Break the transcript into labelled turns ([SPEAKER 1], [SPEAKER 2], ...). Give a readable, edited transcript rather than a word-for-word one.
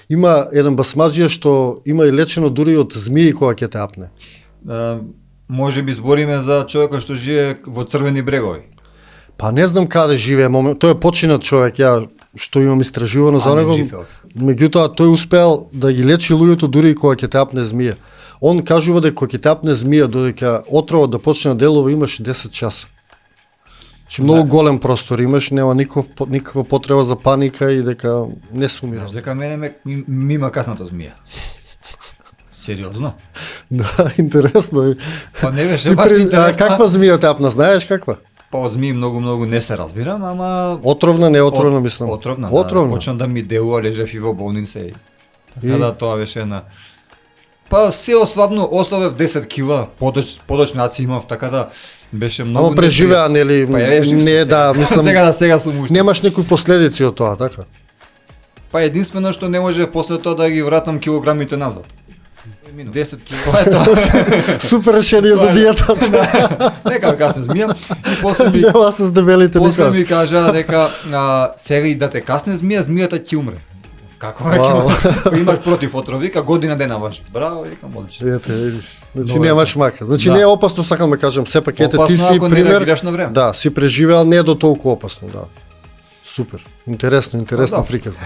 [SPEAKER 1] Има еден басмаджија што има и лечено дури од змии кога ќе те апне.
[SPEAKER 2] Може би збориме за човекот што живее во Црвени брегови.
[SPEAKER 1] Па не знам каде живее, тој е починат човек, ја што имам истражувано за него. Меѓутоа тој успеал да ги лечи луѓето дури и кога ќе те апне змија. Он кажува дека кога ќе те апне змија додека отровот да почне да делува имаш 10 часа. Че многу голем простор имаш, нема никаква потреба за паника и дека не сумира.
[SPEAKER 2] Знаеш дека мене ми има касната змија. Сериозно?
[SPEAKER 1] Да, интересно.
[SPEAKER 2] Па не беше баш интересно.
[SPEAKER 1] Каква змија те апна, знаеш каква?
[SPEAKER 2] Па од змии многу не се разбирам, ама
[SPEAKER 1] отровна, не отровна мислам.
[SPEAKER 2] Отровна.
[SPEAKER 1] Отровна.
[SPEAKER 2] Да, почна да ми делува, лежев и во болница и така да тоа беше една. Па се ослабев 10 кила, подочњаци имав, така да беше многу.
[SPEAKER 1] Ама преживеа, нели?
[SPEAKER 2] Па
[SPEAKER 1] не, да, мислам.
[SPEAKER 2] Сега сум уште.
[SPEAKER 1] Немаш некои последици од тоа, така?
[SPEAKER 2] Па единствено што не може после тоа да ги вратам килограмите назад. 10 кила е тоа.
[SPEAKER 1] Супер решение за диета.
[SPEAKER 2] Нека касне змија и после ми
[SPEAKER 1] Нема се с дебелите
[SPEAKER 2] после ми кажа дека сега и да те касне змијата ќе умре. Како ќе имаш против отрови, вика година дена ваш. Браво, викам одлично.
[SPEAKER 1] Ете, видиш. Значи немаш мака. Значи не е опасно, сакам да кажам, сепак ете ти си пример. Да, си преживеал, не е до толку опасно, да. Супер. Интересно приказ.